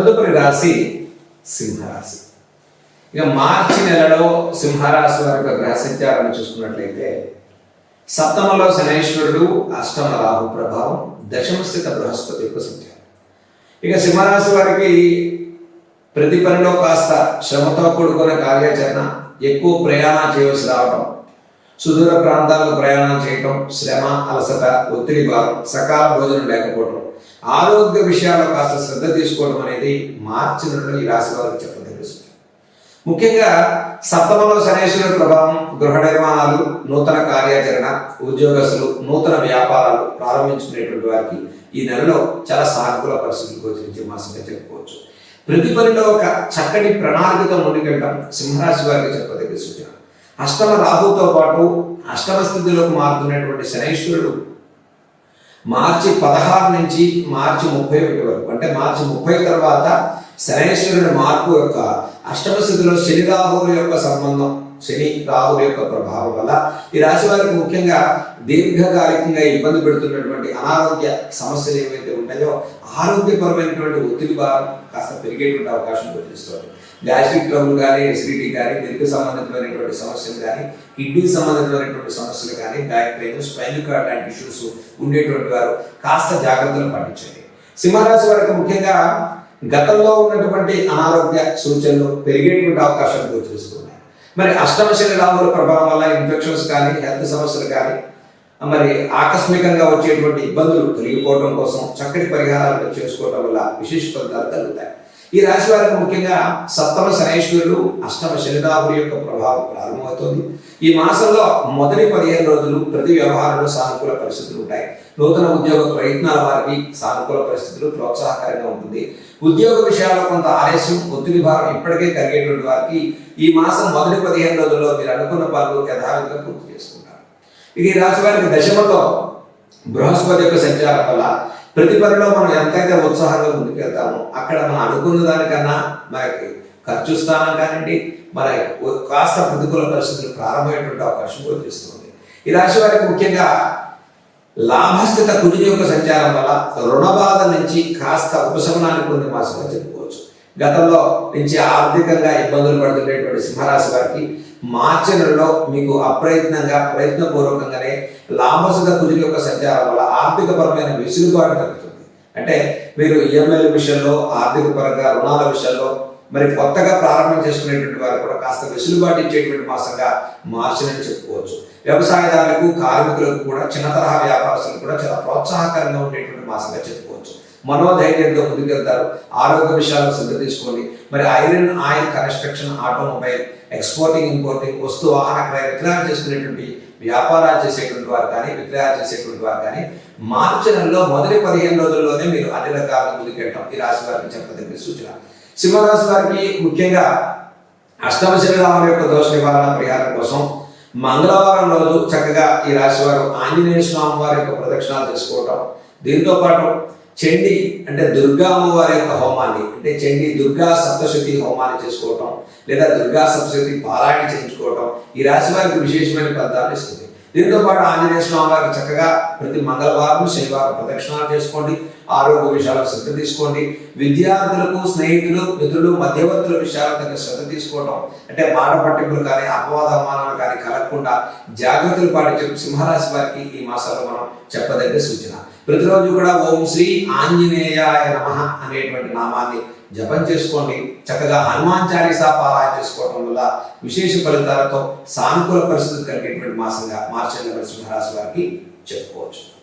తదుపరి రాశి సింహరాశి. ఇక మార్చి నెలలో సింహరాశి వారి యొక్క గ్రహ సంచారాన్ని చూసుకున్నట్లయితే సప్తమలో శనైశ్వరుడు, అష్టమ రాహు ప్రభావం, దశమ స్థిత బృహస్పతి యొక్క సంచారం. ఇక సింహరాశి వారికి ప్రతి పనిలో కాస్త శ్రమతో కూడుకున్న కార్యాచరణ, ఎక్కువ ప్రయాణం చేయవలసి రావడం, సుదూర ప్రాంతాలకు ప్రయాణం చేయటం, శ్రమ, అలసట, ఒత్తిడి భారం, సకాల భోజనం లేకపోవడం, ఆరోగ్య విషయాల్లో కాస్త శ్రద్ధ తీసుకోవడం అనేది మార్చి నెలలో ఈ రాశి వారికి చెప్పదగిన. ముఖ్యంగా సప్తమంలో శనైశ్వరుడు ప్రభావం గృహ నిర్మాణాలు, నూతన కార్యాచరణ, ఉద్యోగస్తులు నూతన వ్యాపారాలు ప్రారంభించుకునేటువంటి వారికి ఈ నెలలో చాలా సానుకూల పరిస్థితులు గోచరించే మాసంగా చెప్పుకోవచ్చు. ప్రతి పనిలో ఒక చక్కటి ప్రణాళికతో ముందుకెళ్ళడం సింహరాశి వారికి చెప్పదగిన సూచన. అష్టమ రాహుతో పాటు అష్టమ స్థితిలోకి మారుతున్నటువంటి శనైశ్వరుడు మార్చి 16 నుంచి మార్చి 31 వరకు, అంటే మార్చి 30 తర్వాత శనైశ్వరుడి మార్పు యొక్క అష్టమ స్థితిలో శని రాహువుల యొక్క సంబంధం, శని రాహువుల యొక్క ప్రభావం వల్ల ఈ రాశి వారికి ముఖ్యంగా దీర్ఘకాలికంగా ఇబ్బంది పెడుతున్నటువంటి అనారోగ్య సమస్యలు ఏవైతే ఉంటాయో ఆరోగ్యపరమైనటువంటి ఒత్తిడి భారం కాస్త పెరిగేటువంటి అవకాశం గోచరిస్తుంది. గ్యాస్ట్రిక్ ట్రబుల్ కానీ, ఎసిడిటీ కానీ, దీర్ఘ సంబంధితమైనటువంటి సమస్యలు కానీ, కిడ్నీ సంబంధితమైనటువంటి సమస్యలు కానీ, బ్యాక్ పెయిన్, స్పైనల్ కార్డ్ లాంటి ఇష్యూస్ ఉండేటువంటి వారు కాస్త జాగ్రత్తలు పాటించండి. సింహరాశి వారికి ముఖ్యంగా గతంలో ఉన్నటువంటి అనారోగ్య సూచనలు పెరిగేటువంటి అవకాశాలు గోచరిస్తున్నాయి. మరి అష్టమ శని రాహువుల ప్రభావం వల్ల ఇన్ఫెక్షన్స్ కానీ, హెల్త్ సమస్యలు కానీ, మరి ఆకస్మికంగా వచ్చేటువంటి ఇబ్బందులు తొలగిపోవడం కోసం చక్కటి పరిహారాలు చేసుకోవడం వల్ల విశేష ఫలితాలు కలుగుతాయి. ఈ రాశి వారికి ముఖ్యంగా సప్తమ శనైశ్వరుడు, అష్టమ శని రాహువుల యొక్క ప్రభావం ప్రారంభమవుతుంది. ఈ మాసంలో మొదటి 15 రోజులు ప్రతి వ్యవహారంలో సానుకూల పరిస్థితులు ఉంటాయి. నూతన ఉద్యోగ ప్రయత్నాల వారికి సానుకూల పరిస్థితులు ప్రోత్సాహకరంగా ఉంటుంది. ఉద్యోగ విషయాల్లో కొంత ఆలస్యం, ఒత్తిడి భారం ఇప్పటికే కలిగేటువంటి వారికి ఈ మాసం మొదటి 15 రోజుల్లో మీరు అనుకున్న పనులు యథావిధిగా పూర్తి చేసుకుంటారు. ఇక ఈ రాశి వారికి దశమంలో బృహస్పతి యొక్క సంచారం వల్ల ప్రతి పనిలో మనం ఎంతైతే ఉత్సాహంగా ముందుకెళ్తామో అక్కడ మనం అనుకున్న దానికన్నా మనకి ఖర్చు స్థానం కానివ్వండి, మన కాస్త ప్రతికూల పరిస్థితులు ప్రారంభమయ్యేటువంటి అవకాశం గోచరిస్తుంది. ఈ రాశి వారికి ముఖ్యంగా లాభస్థిత కుజుని యొక్క సంచారం వల్ల రుణ బాధ నుంచి కాస్త ఉపశమనాన్ని పొందే మాసంగా చెప్పుకోవచ్చు. గతంలో నుంచి ఆర్థికంగా ఇబ్బందులు పడుతున్నటువంటి సింహరాశి వారికి మార్చి నెలలో మీకు అప్రయత్నంగా, ప్రయత్నపూర్వకంగానే లాభస్థిత కుజుని యొక్క సంచారం వల్ల ఆర్థిక పరమైన వెసులుబాటు తగ్గుతుంది. అంటే మీరు ఈఎంఐల విషయంలో, ఆర్థిక పరంగా రుణాల విషయంలో, మరి కొత్తగా ప్రారంభం చేసుకునేటువంటి వారు కూడా కాస్త వెసులుబాటు ఇచ్చేటువంటి మాసంగా మార్చినని చెప్పుకోవచ్చు. వ్యవసాయదారులకు, కార్మికులకు కూడా, చిన్న తరహా వ్యాపారస్తులకు కూడా చాలా ప్రోత్సాహకరంగా ఉండేటువంటి మాసంగా చెప్పుకోవచ్చు. మనోధైర్యంతో ముందుకెళ్తారు. ఆరోగ్య విషయాల్లో శ్రద్ధ తీసుకోండి. మరి iron, oil, construction, automobile, exporting, importing, వస్తు వాహన క్రయ విక్రయాలు చేసుకునేటువంటి వ్యాపారాలు చేసేటువంటి వారు కానీ, విక్రయాలు చేసేటువంటి వారు కానీ మార్చి నెలలో మొదటి 15 రోజుల్లోనే మీరు అన్ని రకాల ముందుకెళ్ళటం ఈ రాశి వారికి చెప్పదగిన సూచన. సింహరాశి వారికి ముఖ్యంగా అష్టమ శని రాహువుల యొక్క దోష నివారణ పరిహారం కోసం మంగళవారం రోజు చక్కగా ఈ రాశి వారు ఆంజనేయ స్వామి వారి యొక్క ప్రదక్షిణాలు చేసుకోవటం, దీంతో పాటు చండి అంటే దుర్గా అమ్మవారి యొక్క హోమాన్ని, అంటే చండి దుర్గా సప్తశతి హోమాన్ని చేసుకోవటం, లేదా దుర్గా సప్తశతి పారాయణ చేయించుకోవటం ఈ రాశి వారికి విశేషమైన ఫలితాలు ఇస్తుంది. దీంతో పాటు ఆంజనేయ స్వామి వారికి చక్కగా ప్రతి మంగళవారం, శనివారం ప్రదక్షిణాలు చేసుకోండి. ఆరోగ్య విషయాలకు శ్రద్ధ తీసుకోండి. విద్యార్థులకు, స్నేహితులు, మిత్రులు, మధ్యవర్తుల విషయాల దగ్గర శ్రద్ధ తీసుకోవడం, అంటే మాట పట్టింపులు కానీ, అపవాద అవమానాలు కానీ కలగకుండా జాగ్రత్తలు పాటించడం సింహరాశి వారికి ఈ మాసాల్లో మనం చెప్పదగ్గ సూచన. ప్రతిరోజు కూడా ఓం శ్రీ ఆంజనేయాయ నమః అనేటువంటి నామాన్ని జపం చేసుకోండి. చక్కగా హనుమాన్ చాలీసా పారాయణ చేసుకోవడం వల్ల విశేష ఫలితాలతో సానుకూల పరిస్థితులు కలిగేటువంటి మాసంగా మార్చి నెల సింహరాశి వారికి చెప్పుకోవచ్చు.